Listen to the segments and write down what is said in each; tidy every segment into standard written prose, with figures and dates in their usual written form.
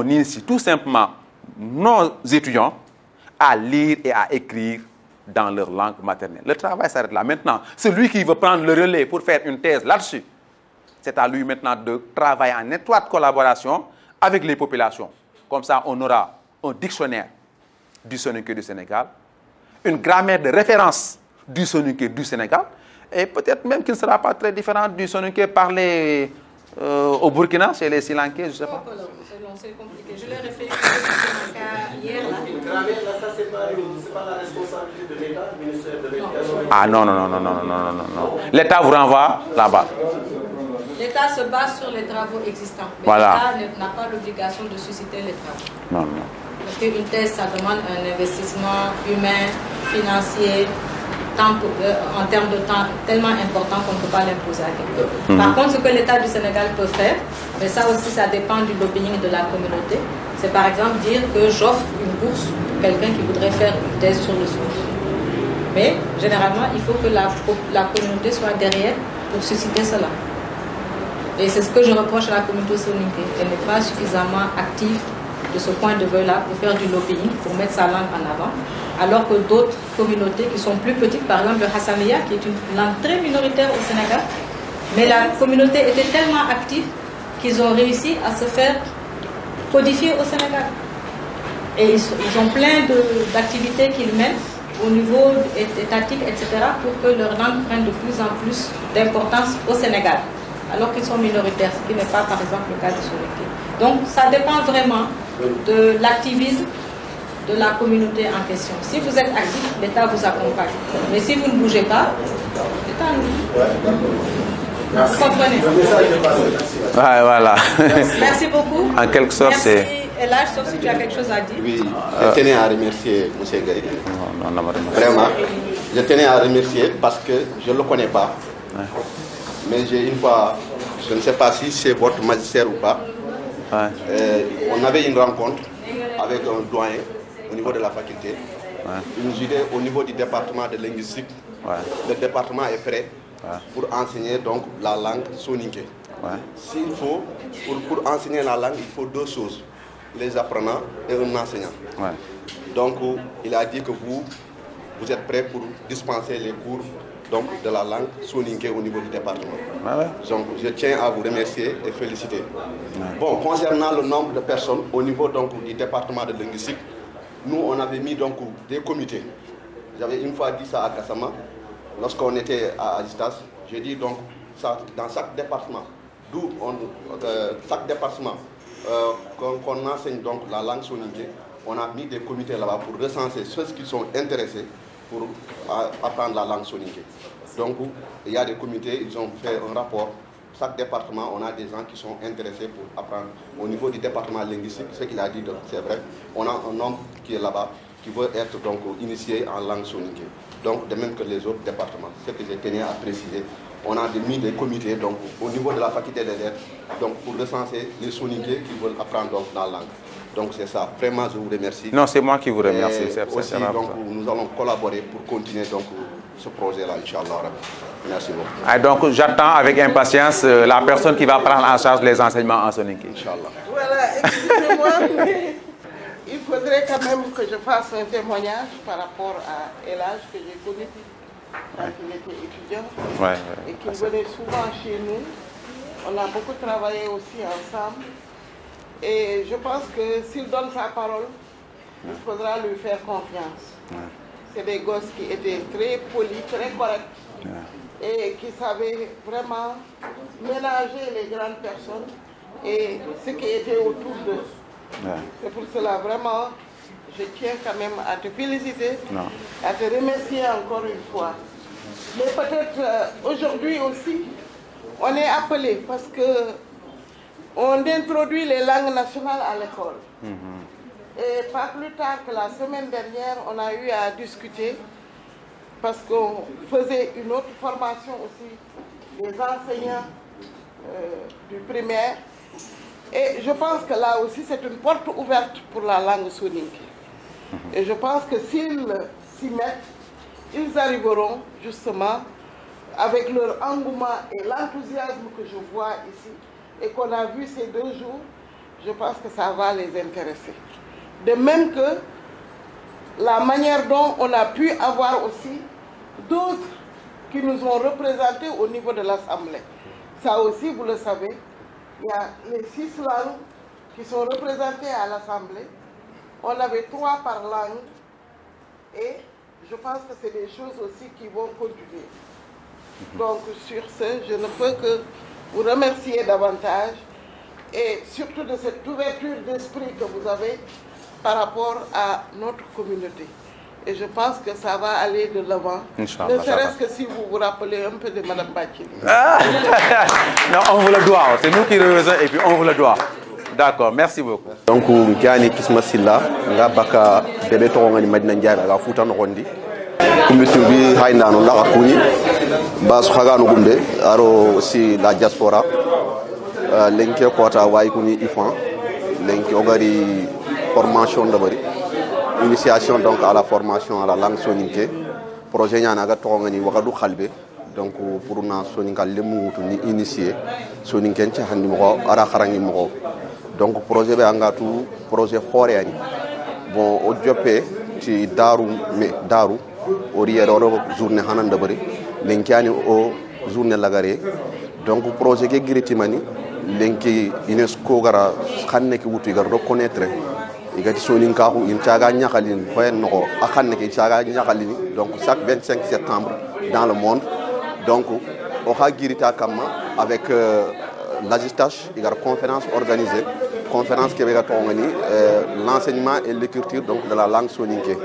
on initie tout simplement nos étudiants à lire et à écrire dans leur langue maternelle. Le travail s'arrête là. Maintenant, celui qui veut prendre le relais pour faire une thèse là-dessus, c'est à lui maintenant de travailler en étroite collaboration avec les populations. Comme ça, on aura un dictionnaire du soninké du Sénégal, une grammaire de référence du soninké du Sénégal, et peut-être même qu'il ne sera pas très différent du soninké parlé au Burkina, chez les Silankais, je ne sais pas. C'est compliqué. Je leur ai fait un cas hier. Là, ça, c'est pas la responsabilité de l'État, du ministère de l'Éducation. Ah non. L'État vous renvoie là-bas. L'État se base sur les travaux existants. Mais voilà. l'État n'a pas l'obligation de susciter les travaux. Non. Parce qu'une thèse, ça demande un investissement humain, financier, en termes de temps tellement important qu'on ne peut pas l'imposer à quelqu'un. Par contre, ce que l'État du Sénégal peut faire, mais ça aussi, ça dépend du lobbying de la communauté, c'est par exemple dire que j'offre une bourse pour quelqu'un qui voudrait faire une thèse sur le sujet. Mais généralement, il faut que la communauté soit derrière pour susciter cela. Et c'est ce que je reproche à la communauté soninké. Elle n'est pas suffisamment active de ce point de vue-là pour faire du lobbying, pour mettre sa langue en avant, alors que d'autres communautés qui sont plus petites, par exemple le Hassaniya, qui est une langue très minoritaire au Sénégal, mais la communauté était tellement active qu'ils ont réussi à se faire codifier au Sénégal. Et ils ont plein d'activités qu'ils mènent au niveau étatique, etc., pour que leur langue prenne de plus en plus d'importance au Sénégal, alors qu'ils sont minoritaires, ce qui n'est pas, par exemple, le cas du soninké. Donc, ça dépend vraiment de l'activisme de la communauté en question. Si vous êtes actif, l'État vous accompagne. Mais si vous ne bougez pas, l'État nous... Vous comprenez? Ouais, voilà. Merci beaucoup. En quelque sorte, c'est... Et là, sauf si tu as quelque chose à dire. Oui, je tenais à remercier M. Gaï. Vraiment, je tenais à remercier parce que je ne le connais pas. Ouais. Mais j'ai une fois, je ne sais pas si c'est votre magistère ou pas, on avait une rencontre avec un doyen au niveau de la faculté. Il nous disait au niveau du département de linguistique, le département est prêt pour enseigner donc la langue soninké. S'il faut, pour enseigner la langue, il faut deux choses, les apprenants et un enseignant. Donc il a dit que vous êtes prêts pour dispenser les cours donc, de la langue soninké au niveau du département. Donc je tiens à vous remercier et féliciter. Bon, concernant le nombre de personnes au niveau donc, du département de linguistique, nous on avait mis donc des comités. J'avais une fois dit ça à Kassama, lorsqu'on était à Agistas, j'ai dit donc ça, dans chaque département, d'où chaque département qu'on enseigne donc la langue soninké, on a mis des comités là-bas pour recenser ceux qui sont intéressés pour apprendre la langue soninké. Donc, il y a des comités, ils ont fait un rapport. Chaque département, on a des gens qui sont intéressés pour apprendre. Au niveau du département linguistique, ce qu'il a dit, c'est vrai, on a un homme qui est là-bas, qui veut être donc initié en langue soninké. Donc, de même que les autres départements. Ce que j'ai tenu à préciser, on a mis des comités donc, au niveau de la faculté des lettres donc, pour recenser les soninké qui veulent apprendre donc, la langue. Donc c'est ça. Vraiment, je vous remercie. Non, c'est moi qui vous remercie. Aussi, donc, nous allons collaborer pour continuer donc, ce projet-là, Inch'Allah. Merci beaucoup. Et donc, j'attends avec impatience la personne qui va prendre en charge les enseignements en soninké. Inch'Allah. Voilà, excusez-moi, mais il faudrait quand même que je fasse un témoignage par rapport à Elage que j'ai connu quand il était étudiant et qu'il venait souvent chez nous. On a beaucoup travaillé aussi ensemble. Et je pense que s'il donne sa parole, il faudra lui faire confiance. C'est des gosses qui étaient très polis, très corrects et qui savaient vraiment ménager les grandes personnes et ce qui était autour d'eux. C'est pour cela vraiment, je tiens quand même à te féliciter, à te remercier encore une fois. Mais peut-être aujourd'hui aussi, on est appelé parce que on introduit les langues nationales à l'école. Et pas plus tard que la semaine dernière, on a eu à discuter parce qu'on faisait une autre formation aussi des enseignants du primaire. Et je pense que là aussi, c'est une porte ouverte pour la langue soninké. Et je pense que s'ils s'y mettent, ils arriveront justement avec leur engouement et l'enthousiasme que je vois ici et qu'on a vu ces 2 jours, je pense que ça va les intéresser. De même que la manière dont on a pu avoir aussi d'autres qui nous ont représentés au niveau de l'Assemblée. Ça aussi, vous le savez, il y a les 6 langues qui sont représentées à l'Assemblée. On avait 3 par langue et je pense que c'est des choses aussi qui vont continuer. Donc sur ce, je ne peux que vous remercier davantage et surtout de cette ouverture d'esprit que vous avez par rapport à notre communauté. Et je pense que ça va aller de l'avant. Ne serait-ce que si vous vous rappelez un peu de Mme Bachili. Non, on vous le doit. C'est nous qui revenons et puis on vous le doit. D'accord, merci beaucoup. Donc, Kiani Kismasilla, nga baka bébé tonga ni Madina Ndiaye ga futa no gondi. Commission bi hayna no la kuni bas khaga no gumde aro aussi la diaspora lenke kota way kuni ifan lenke ogari formation de bari initiation donc à la formation à la langue soninké projet nyana ga tonga ni wakadu khalbe donc pour na soninka lemu ni initier soninken ci handi mo ara kharangi mo donc projet be angatu projet khore yani bon o jopé ci daru me daru o riero journée hanan de bari lenkiani o journée lagare donc projet ke giriti mani lenki UNESCO gara xanne ki wutu gar reconnaître igati sonin ka ko in taga nyakalin fa no akanne ki taga nyakalini donc chaque 25 septembre dans le monde donc o ha girita kama avec l'AGISTACH igar conférence organisée conférence qui va tongani l'enseignement et l'écriture donc de la langue soninké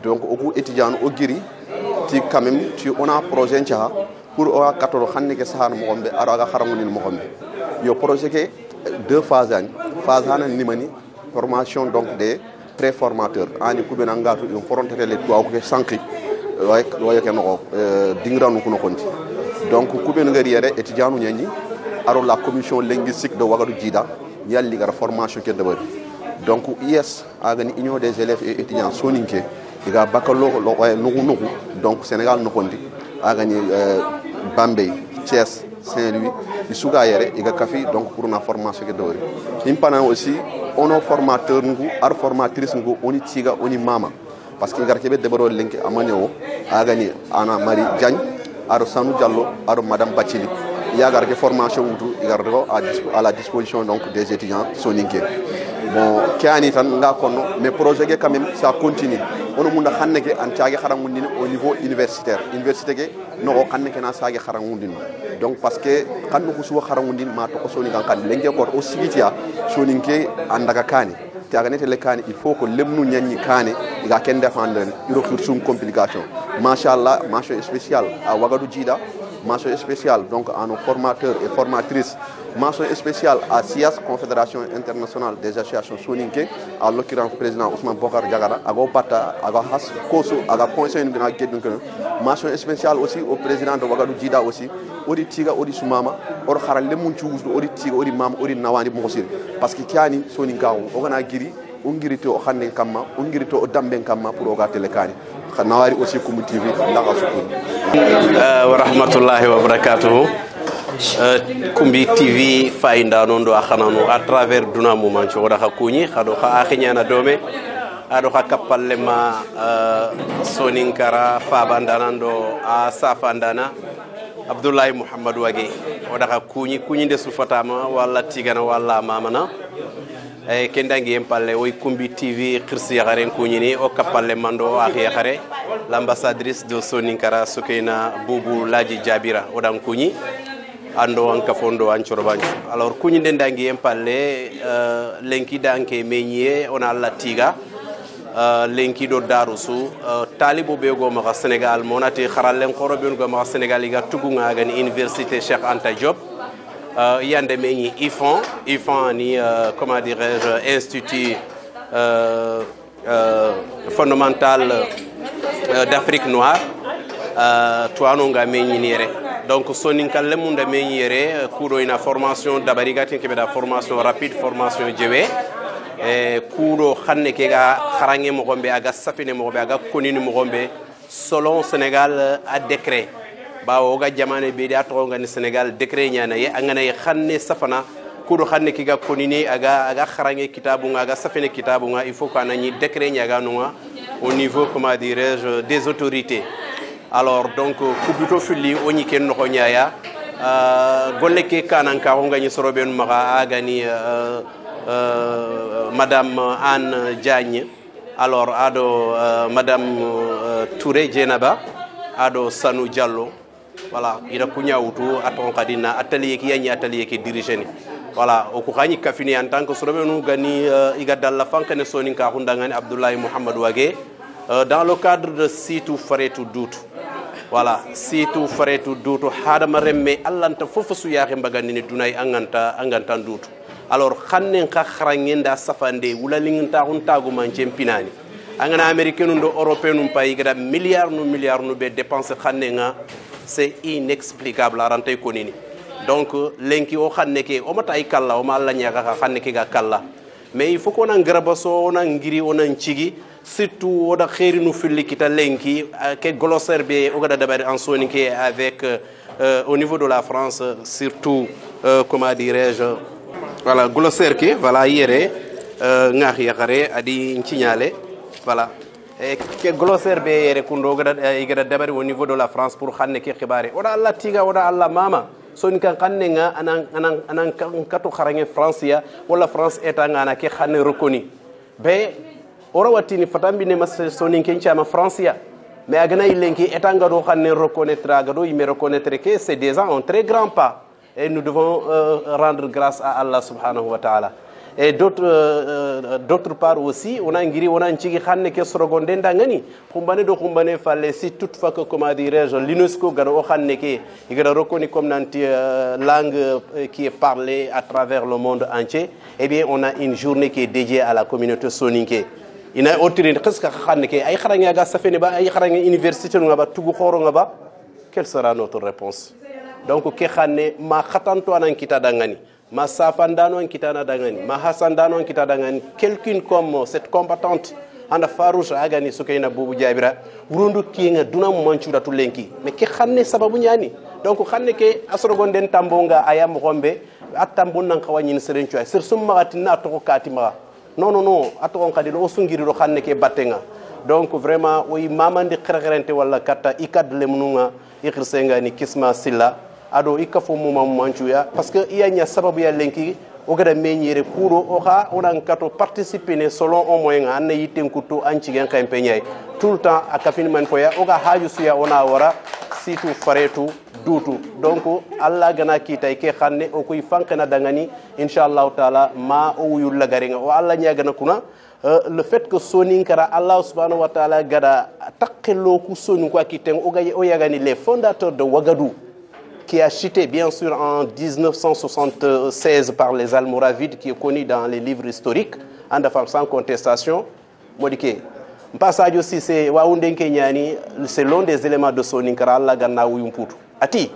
donc au étudiant au giri ti quand même tu on a projet ntia pour o katoro xanne ke sahar mo gombe ara ga xarangu ni mo gombe yo projet ke 2 phases phase hanan nimani formation donc des préformateurs ani kubena ngatu une frontière les toi ko sanki way ke no dingranu ko no konti donc kubena ngari yere étudiant ñani aro la commission linguistique de Ouagadougou Djida yalli gar formation ke deber donc IS agani union des élèves et étudiants soninké diga baccalauréat lo way nugu donc Sénégal no kondi agani Bambey Thiès Saint-Louis isuga yere iga kafi donc pour na formation ke deber impana aussi ono formateur ngu ar formatrice ngu oni tiga oni mama parce que gar kebe debero linki amanyo agani Ana Marie Diagne aro Sanou Diallo aro Madame Bachili il y a une formation à la disposition donc des étudiants soninké. Bon, mais projet quand même ça continue. On a au niveau universitaire. Université no na sagi donc parce que quand nous sommes ma to soninga kan lengue ko o sigitia soninké andaka kani. Il faut que les gens kane iga ken défendre iro kursum complication. Machallah, mention spéciale à Ouagadougou Djida. Mention spéciale donc à nos formateurs et formatrices. Mention spéciale à SIAS, Confédération internationale des associations soninké, à l'occurrence président Ousmane Bokar Diagara, à Gopata, à Has Koso, à Ponce. Mention spéciale aussi au président de Ouagadougou Djida aussi, Odi Tiga, Odi Soumama, Or Haral Lemunchous, Odi Tiga, Odi Mam, Odi Nawani Mosir. Parce que Kiani Soninka, Ogana Giri, Ungirito o Hanen Kama, Ungirito o Damben Kama pour Ogate Lekani. Nawari aussi comme TV wa rahmatullahi wa barakatuh kumbi TV fainda nondo akhananu à travers duna moment ci wada khakuni khado kha akhinyana dome ado kha kapallema soninkara fabandanando a safandana Abdoulaye Muhammad Wage wada khakuni kunyi de sufatama wala tigana wala mamana e kendangi empalle oy kumbi TV khirsi yagaren kunyini o kapalle mando akhi yagare l'ambassadrice de Soninkara Soukeyna Boubou Ladji Diabira odan kunyi ando anka fondo anchorobancho alors kunyi dendangi empalle lenki danke meñie on alla tiga lenki do darusu talibo bego ma Sénégal monati kharalen khorobe go ma Sénégal iga tugunga gan université Cheikh Anta Diop yande meñi IFAN ni comment dirais-je institut fondamental d'Afrique noire toanonga meñi nire donc soninka lemunda meñi yere kudo ina formation dabarigati ke da formation rapide formation jewe e kudo xanne ke ga xarange mo gombe aga safine mo gombe aga konini mo gombe selon Sénégal a décret ba o ga jamane be da to ngani Sénégal décret nyana ye angana ye xanne safana kudo xanne kiga konini aga kharange kitabu nga aga safene kitabu nga il faut qu'on ait décret nyaga nunga au niveau comment dirais-je des autorités. Alors donc kubuto fili oni ken no nyaya golle ke kanan ka honga ni soroben maga agani madame Anne Diagne, alors ado madame Touré Djenaba, ado Sanou Diallo, voilà, il a kunya utu aton kadina atelier ki yani atelier ki dirigé ni. Voilà, au courant kafini en tant que soroben gani igadal la fankane soninka hundangani Abdoulaye Mohamed Wage dans le cadre de Sitou Faretou Doutou. Voilà, Sitou Faretou Doutou hadama remme allanta fofu su yaxe mbagani ni dunay anganta Doutou. Alors xannen ka xarangenda safande wula linginta huntagu man cempinani angana américain ndo européen pay gada milliards no be dépenser xannenga c'est inexplicable arantay konini donc lenki o xanne ke o mata ay kala o ma alla nyaga xanne ke ga kala mais il faut qu'on en grabaso on en ngiri on en cigi surtout oda khairinu filli kita lenki ke glossaire be o gada dabari en soninke avec au niveau de la France surtout comment dirais-je. Voilà, glossaire qui, voilà, hier, ngah yakare, adi nchinyale, voilà. Et que glossaire be hier kundo igada dabari au niveau de la France pour xanne ki xibare. Oda Allah tiga, oda Allah mama. So ni kan xanne nga anan katu xarange France ya, wala France eta nga na ke xanne reconnu. Be ora watini fatambi ne mas so ni ken chama France ya. Mais agana ilenki eta nga do xanne reconnaître agado yime reconnaître que c'est déjà un très grand pas. Et nous devons rendre grâce à Allah subhanahu wa ta'ala. Et d'autre part aussi, on a ngiri, on a nchigi khanne ke sorogonde ndangani. Kumbane fallait si toutefois que, comment dirais-je, l'UNESCO gada o khanne ke, il est reconnu comme une langue qui est parlée à travers le monde entier. Eh bien, on a une journée qui est dédiée à la communauté soninké. Il a autre qu'est-ce que khanne ke, ay kharanga ga safene ba, ay kharanga université ngaba, tugu khoro ngaba. Quelle sera notre réponse? Donc ke xane ma khatanto anan kita dangani ma safandano an kita dangani ma hasandano an kita dangani quelqu'un comme cette combattante anda farouche agani sukayna bobu jabira urundu kinga duna manchura to lenki mais ke xane sababu nyani donc xane ke asrogonden tambonga ayam gombe atambon nan khawani seren choy sur summa atina to katima non aton kadilo osungiri do xane ke batenga donc vraiment oui mamandi xerxerente wala kata ikad lemnunga ikirsenga ni kisma silla ado ikafo muma manchuya parce que iya nya sababu ya lenki o gada menyere kuro oha onan kato participer ne selon au moyen an yiten kuto anci gen campagne tout le temps akafin man koya oga haju suya ona wara Sitou Faretou Doutou donc Allah gana kita ke xanne o koy fankana dangani inshallah taala ma o wuyul la garinga o Allah nya gana kuna le fait que soninkara Allah subhanahu wa taala gada takelo ku sonu ko kiten o yagani les fondateurs de Ouagadougou qui a chuté bien sûr en 1976 par les Almoravides, qui est connu dans les livres historiques, sans contestation. Modique. Passage aussi, c'est l'un des éléments de Soninkara, la Gana Wimputu. Ati,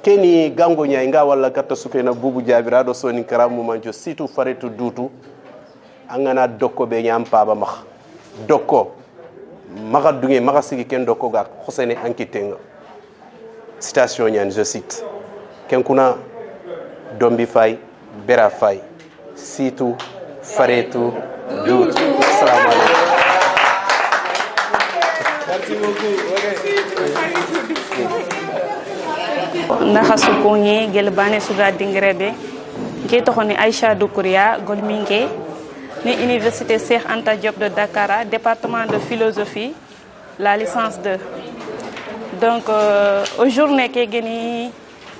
Keni Gango Nyainga, wala Katasuke na Bubu Jabira, de Soninkara, Moumanjo, Sitou Faretou Doutou, Angana Doko Benyam Paba Mach. Doko, Magadunge, Magasiki Ken Doko Gak, Hosene Ankitenga. Citation Nyan, je cite. Kenkuna Dombi Fay, Bera Fay, Sitou Faretou Doutou. Salam alaikum. Merci beaucoup. Ndaxa sukonye gelbane suga dingrebe ke toxoni Aïcha Doukouriya Golmingue ni université Cheikh Anta Diop de Dakar, département de philosophie, la licence 2. Donc aujourd'hui ke geni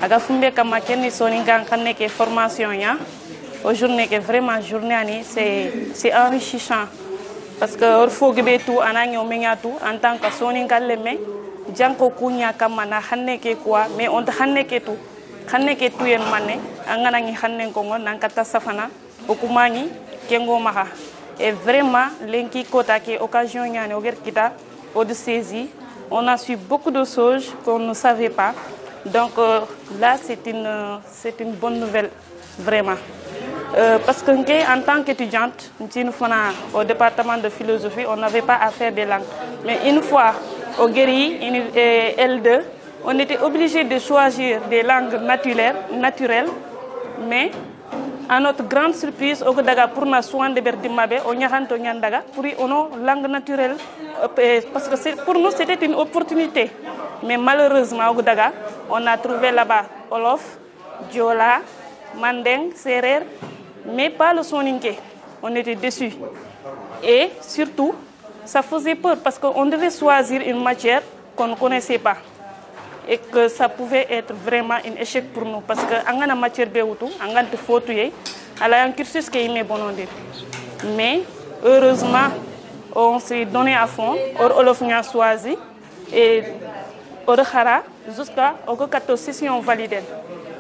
aga fumbe kama kenni soni ngan kanne ke formation ya aujourd'hui ke vraiment journée ani c'est enrichissant parce que il faut que tout ananyo menyatu en tant que soni ngaleme janko kunya kama na hanne ke quoi mais on hanne ke tout yen manne angana ngi hanne ko ngon nan kata safana okumani kengo maha et vraiment lenki kota ke occasion nyane oger kita au de saisi. On a su beaucoup de choses qu'on ne savait pas. Donc là, c'est une bonne nouvelle, vraiment. Parce que en tant qu'étudiante, au département de philosophie, on n'avait pas à faire des langues. Mais une fois au Guéry, L2, on était obligé de choisir des langues naturelles. Mais à notre grande surprise au daga pour na soin de berdimabe on nyahanto nyandaga pour ono langue naturelle parce que pour nous c'était une opportunité mais malheureusement au daga on a trouvé là-bas Wolof, Diola, Mandeng, Serer mais pas le soninké. On était déçus et surtout ça faisait peur parce qu'on devait choisir une matière qu'on ne connaissait pas et que ça pouvait être vraiment un échec pour nous parce que angana matière bewutu angante fotuye ala un cursus qui est bon mais heureusement on s'est donné à fond Wolof a choisi et Khara jusqu'à au 14 sessions validées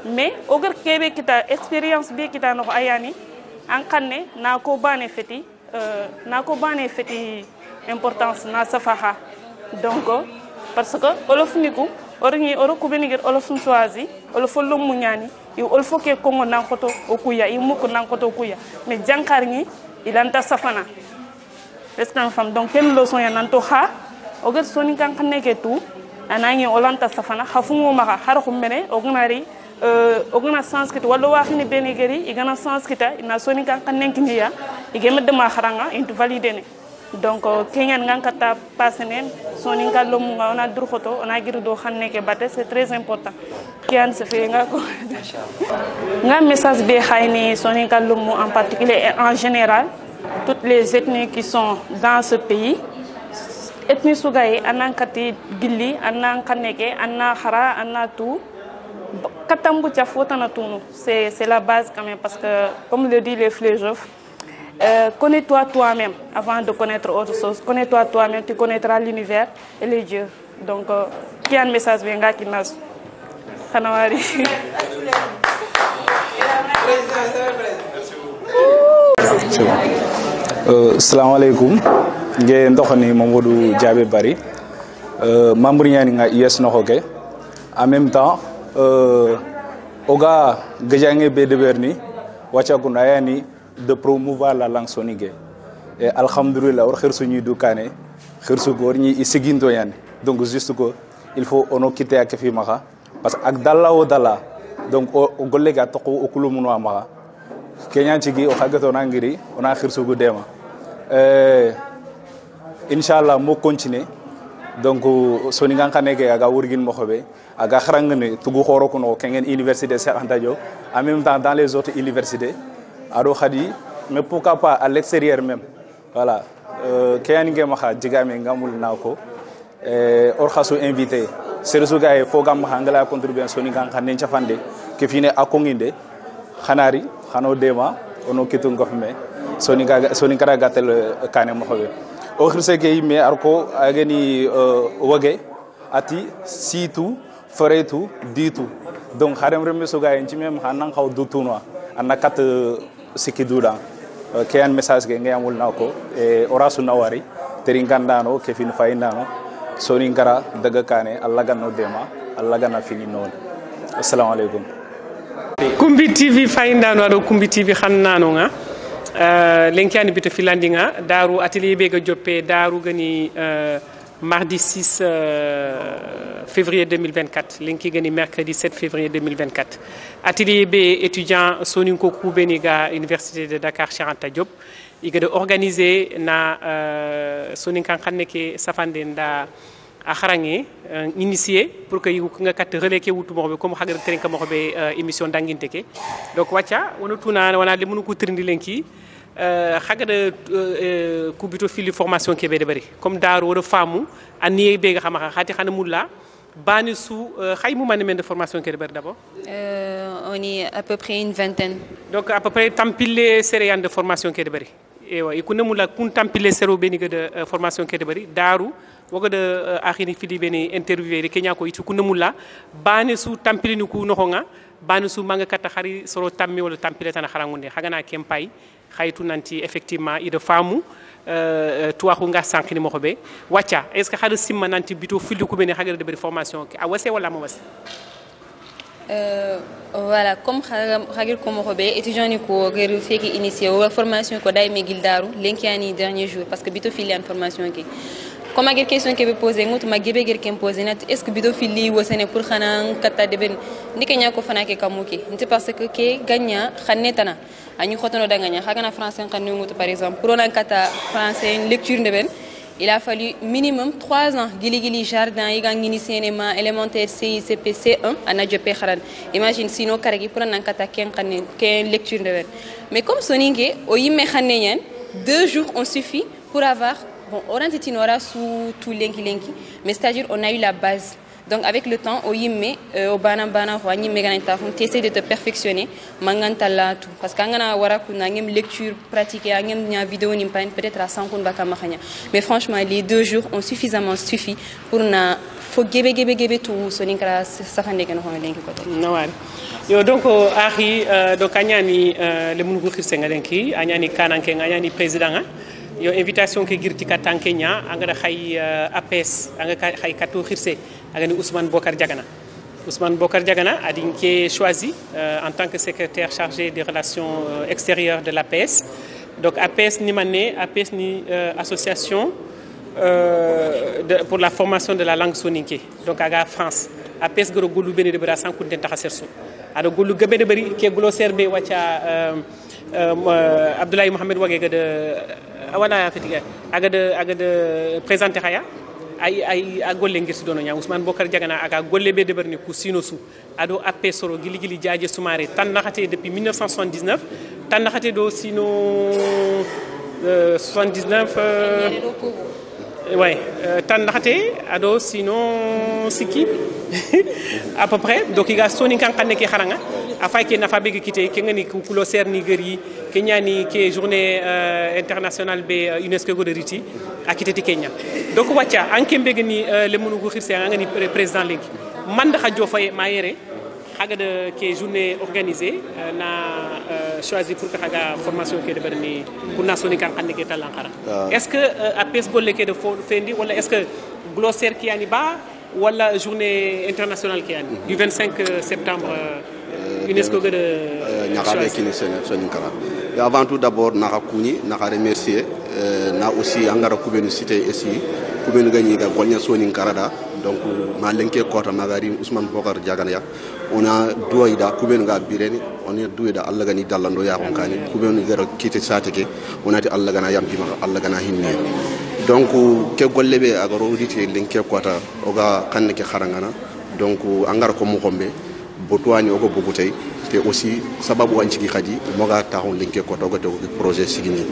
mais au Québec kita expérience bi kita no ayani an kanne na ko bane feti importance na safaha donc parce que Wolof niku oro kubenigir Wolof choisi Wolof lo munyani et Wolof ke kongo nankoto okuya i muko nankoto okuya mais jankar ni ilanta safana restant femme donc ken leçon ya nanto ha ogar soni kan kanne ke tout anangi olanta safana hafumo maka har khumene ognari ogna sanskrit wala waxini benigeri igana sanskrita ina soni kan kanne kinya igeme de ma kharanga into validene donc kenyan ngan kata pasenen soni kan lo mu on a dur photo on a girdo xanne ke batte c'est très important kian se fait nga ko nga message be xayni soni kan lo mu en particulier et en général toutes les ethnies qui sont dans ce pays ethnie sugaye anankati gilli anan kaneke anna khara anna tout katambu tia fotana tunu c'est la base quand même parce que comme le dit les philosophes connais-toi toi-même avant de connaître autre chose. Connais-toi toi-même, tu connaîtras l'univers et les dieux. Donc, qui a un message venga qui n'a Hanawari. Assalamu alaikum. Je suis Mamadou Diabé Bari. Membre de IS Nohoke. En même temps, Oga Gajangé Bedeberni, Wachakundayani, de promouvoir la langue soninké. Et alhamdoulilah, on a reçu du canet, donc juste que il faut on quitter à Kefi Mara parce que Dalla ou Dalla, donc au collègue à Toko au Kouloumouno Amara, Kenyan Chigi, au Hagaton Angiri, on a reçu du Dema. Inch'Allah, mo continuer. Donc, Soningan Kaneke, Aga Urgin Mohobe, Aga Harangane, Tougou Horokono, Kenyan Université Serhantadio, en même temps dans les autres universités. Ado Khadi, mais pourquoi pas à l'extérieur même. Voilà. Kéyanige Maha, Djigame Ngamoul Nako, Orkhasu invité. Serusuga et Fogam Hangala contribution Sonigan Kanen Chafande, qui finit à Konginde, Hanari, Hano Dema, Ono Kitung Gofme, Sonikara Gatel Kane Mohove. Okhriseke me Arko, Ageni Wage, Ati, si tout, ferait tout, dit tout. Donc Harem Remesuga et Jimem Hanan Hau Dutunwa, Anakat. Sikidura ke un message ke ngayamul nako e orasu nawari teringandano ke fin fainano soninkara daga kane Allah ganno dema Allah ganna fini non assalamu alaikum Kumbi TV faindano ado Kumbi TV khannano nga lenkani bito filandinga daru atelier be ga joppe daru gani mardi 6 février 2024 lenki gani mercredi 7 février 2024 atelier B étudiant Soninko Koubeniga Université de Dakar Cheikh Anta Diop igade organiser na Soninkan xanneke safande nda a xarange initié pour que nga kat relais ke wutu mo be comme xagar trenka mo be émission danginte ke donc wacca wona tuna wana le munu ko trindi lenki xagada kubito fili formation ke be de bari comme daru wona famu ani be nga xama xati xana mulla bani sou xaymu mané de formation ke de bari d'abord on est à peu près une vingtaine donc à peu près tampile série de formation ke de bari et wa ikuna mulla kun tampile séro beni de formation ke de bari daru wogada akhini fili beni interviewer kenya ko itu kunna mulla bani sou tampile ni ku noxonga bani sou manga kata xari soro tammi wala tampile tan xarangunde xagana kempay xaytu nanti effectivement ide famu tuwaxu nga sankini mo xobe wacca est ce que xada simma nanti bito fili ku beni xagara de bari formation ki a wasse wala mo wasse voilà comme xagir ko mo xobe étudiant ni ko geru feki initié wa formation ko day me gildaru lenkiani dernier jour parce que bito fili en formation ki comme agir question que be poser ngot ma gebe ger kem poser nat est ce que bido fili wo sene pour xana kata de ben ndike nya ko fana ke kamuki nti parce que ke gagna xanetana añu xotono da gagna xagana français xanu ngot par exemple pour on kata français une lecture de ben il a fallu minimum 3 ans gili jardin yiga ngini cinéma élémentaire CICP C1 ana jopé xaran imagine sino karagi pour on kata ken xane ken lecture de ben mais comme soninge o yimme xane ñen 2 jours on suffit pour avoir bon, on tinora sous tout lenki, mais c'est-à-dire on a eu la base. Donc avec le temps, au yimme, au bana, tu essaies de te perfectionner, mangantala tout. Parce qu'il y a une lecture pratique, il y a une vidéo, peut-être à 100 mais franchement, les 2 jours ont suffisamment suffi pour na faut gebe tout soninkara safande ken hono lenki ko nawari yo donc ari donc anyani le munu khirse ngalenki anyani kananke anyani président yo invitation ke girti ka tankenya anga xay APS anga xay katu khirse agani Ousmane Bokar Diagana a été choisi en tant que secrétaire chargé des relations extérieures de l'APS. Donc APS ni mané, APS ni association pour la formation de la langue soninké. Donc à France. APS goro golu bene de bra sanku den taxersu. Ado golu gabe de bari ke glossaire be wacha Abdoulaye Mohamed Wagega de awana fatiga aga de présenter haya ay golle ngir si dono nya Ousmane Bokar Diagana aga golle be deberni ku sinosu ado appe soro gili jaaje sumare tan naxate depuis 1979 tan naxate do sino 79 ouais tan naxate ado sino siki à peu près donc il a soni kan xane ki xaranga afay ke nafa begi kité ke ngani ku lo ser ni geri ke ñani ke journée internationale be UNESCO go de riti akité ti Kenya donc wacca anke mbegi ni le munu ko xirse ngani président legi man da xajo fay ma yéré xaga de ke journée organisée na choisi pour que xaga formation ke de berni pour na soni kan xane ke talankara est-ce que APS golle ke de fendi wala est-ce que glossaire ki yani ba wala journée internationale qui est du 25 septembre UNESCO de Nyakabe kini Soninkara. Et avant tout d'abord naka kuni naka remercier na aussi angara kubenu cité ici kubenu gagné ga golnya Soninkara da donc ma lenke kota magari Ousmane Bokar Diagana on a doida kubenu ga bireni on a doida Allah gani dallando ya honkani kubenu gara kité sateke on a ti Allah gana yam bima Allah gana hinne donc ke golle be agaro udité lenke kota oga kanne ke kharangana donc angara ko mo kombe botwani ogo bugutay te aussi sababu wancigi khadi moga taxon lenke kota oga to projet sigini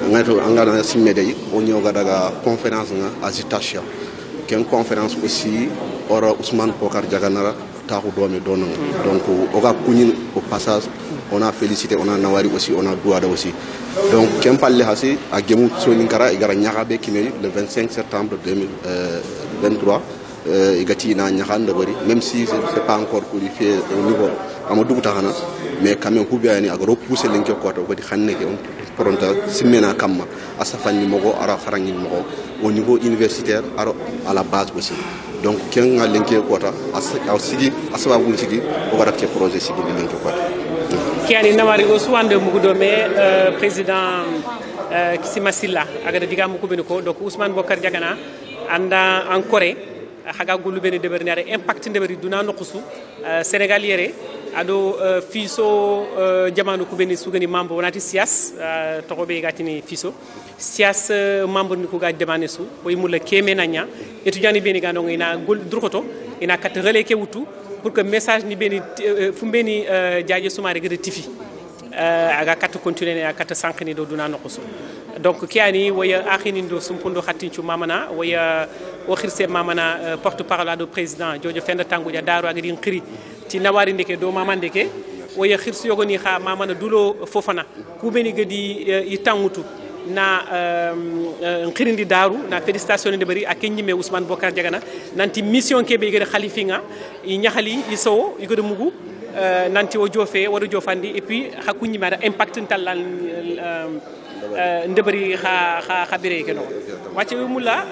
ngato angara simmede o nyoga daga conférence nga agitation ken conférence aussi ora Ousmane Bokar Diagana taxu domi dono donc oga kunin au passage on a félicité on a nawari aussi on a douada aussi donc ken palle hasi a gemu Soninkara igara nyakabe kimeli le 25 septembre 2023 igati na nyakande bari même si c'est pas encore qualifié au niveau amadou taxana mais quand même hubiani aga repousser lenke ko to godi xanne ke on pronta simena kamma asafani mogo ara farangi mogo au niveau universitaire aro à la base aussi donc ken nga lenke ko ta asigi asababu sigi o wara ke projet sigi lenke ko kiani namari o suwande mugudo mais président Kisimasilla aga diga mu ko beniko donc Ousmane Bokar Diagana anda en Corée haga gulu bene debernare impact ndeberi duna nokusu Sénégal yere ado fiso jamanu ko beni sugani membre wonati sias to be gatini fiso sias membre ni ko ga demane su boy mulla keme nanya étudiant ni beni gando ina gol durkoto ina kat relais ke wutu pour que message ni beni fu beni jaaje sumare gede tifi aga kat continuer aga kat sankani do duna nokusu donc kiani waya akhini ndo sumpundo khatinchu mamana waya o khirse mamana porte parole do président Jojo Fenda Tanguja daru ak din khiri ti nawari ndeke do mamande ke waya khirsu yogoni kha mamana dulo fofana kubeni gadi itangutu na khirindi daru na félicitations de bari ak ñime Ousmane Bokar Diagana nanti mission ke be gade khalifinga i nyakhali i so i gade mugu nanti o jofé wado jofandi et puis hakunyi mara impact talal ndebari kha bire ke no wacce mulla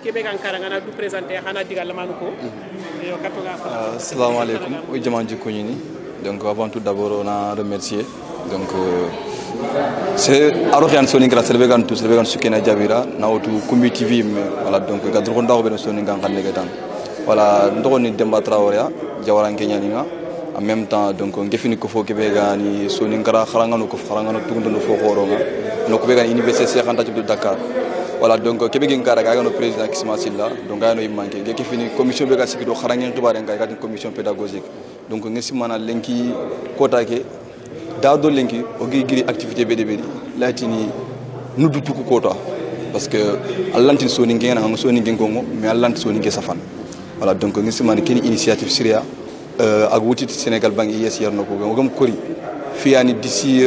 kebe kan karangana du présenter xana digal lamanu ko yo katoga assalamu alaykum o jamanji ko ni donc avant tout d'abord on a remercié donc c'est Arokian Soningra Selvegan to Selvegan Sukena Javira now to Kumbi TV voilà donc gadronda ko ben Soninga kan negetan voilà ndoni Demba Traoré Jawaran Kenya ninga en même temps donc ngefini ko fo kebe gani Soningra kharangano ko kharangano tungondo fo khoronga no ko be gani université Cheikh Anta Diop de Dakar voilà donc kebe gi ngara ga no président Kisma Silla donc ga no imanke ngefini commission be ga sikido kharangen tubare ga ga commission pédagogique donc ngesi mana lenki kota ke dado lenki ogi giri activité bede latini nudu tuku kota parce que allantin Soninga na Soninga ngongo mais allantin Soninga safan voilà donc ngesi mana keni initiative syria ak wutit Sénégal bang yes yerno ko ngam kori fiani d'ici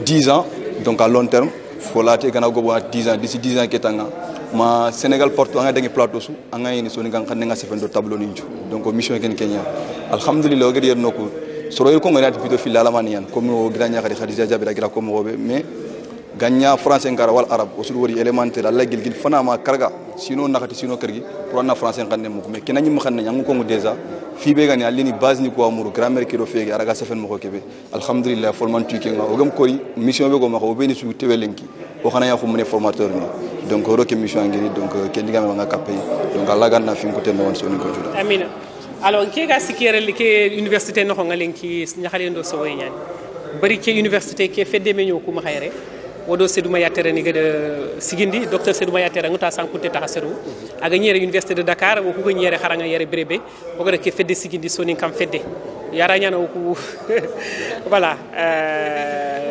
10 ans donc à long terme faut la te gana go 10 ans d'ici 10 ans ketanga ma Sénégal porte nga dengi plateau su anga ni Soninga xane nga sefendo tableau ni donc mission ken Kenya alhamdulillah o gadi yerno ko so royal ko ngati plutôt fil la manian comme o granya khadi Khadija Jabira gira comme robe mais gagna français ngara wal arab o wori élémentaire alla gil fana ma karga sino nakati sino kergi pour na français ngane mo mais kenani mo xane ñang ko déjà fi be gani alini base ni ko amuru grammaire ki do fegi araga sefen mo ko kebe alhamdulillah forman tuike nga o gam koy mission be ko ma ko be ni su tewelenki o xana ya ko mune formateur ni donc roke mission ngini donc ken diga nga kapay donc alla ganna fi ko tendo won soni ko juda amina alors ke ga sikere li ke université no ngalen ki nyaxale ndo so way ñaan bari ke université ke fedde me ñoko ma xayre wodo Sedouma Yatere ni gada sigindi docteur Sedouma Yatere nguta sankunte taxaseru aga ñere université de Dakar wo ko ñere xaranga yere brebe o gada ke fedde sigindi soni kam fedde yara ñana ko voilà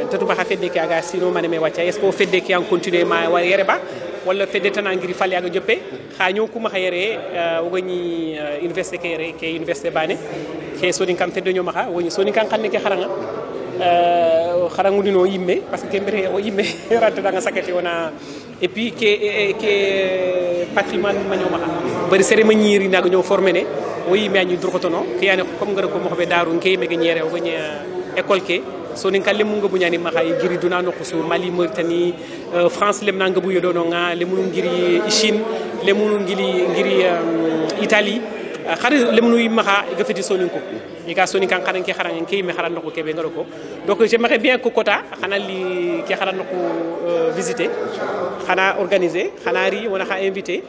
tatu ba fedde ki aga sino mané me wacca est ce que fedde ki en continuer ma wa yere ba wala fedde tan ngiri fali aga joppe xaño kuma xayere o gani université ke yere ke université bane ke soni kam fedde ñoma xa woni soni kan xamne ke xaranga xarangudino yimme parce que mbere o yimme rante danga sakati wona et puis ke patrimoine ma ñoma bari cérémonie ri naga ñoo formé né o yimme añu droxotono ke yani comme ngara ko mo be daru ngey me ñere o gni école ke so ni kalle mu ngabu ñani ma xay giri duna no ko so Mali Mauritanie France lem na ngabu yodo no nga lemunu ngiri Chine lemunu ngiri Italie xari lemnu yimaxa ga feti soninko yi ka soni kan xaran ke xaran ke mi xaran ko kebe ngaroko donc j'aimerais bien que kota xana li ke xaran ko visiter xana organiser xana ri wona xa inviter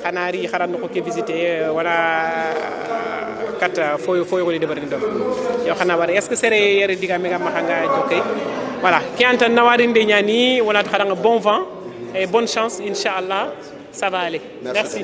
xana ri xaran ko ke visiter wala kata foyo ko de bari do yo xana war est ce que sere yere diga mega ma nga jokay voilà ki anta nawari de ñani wala xaran bon vent et bonne chance inchallah ça va aller merci.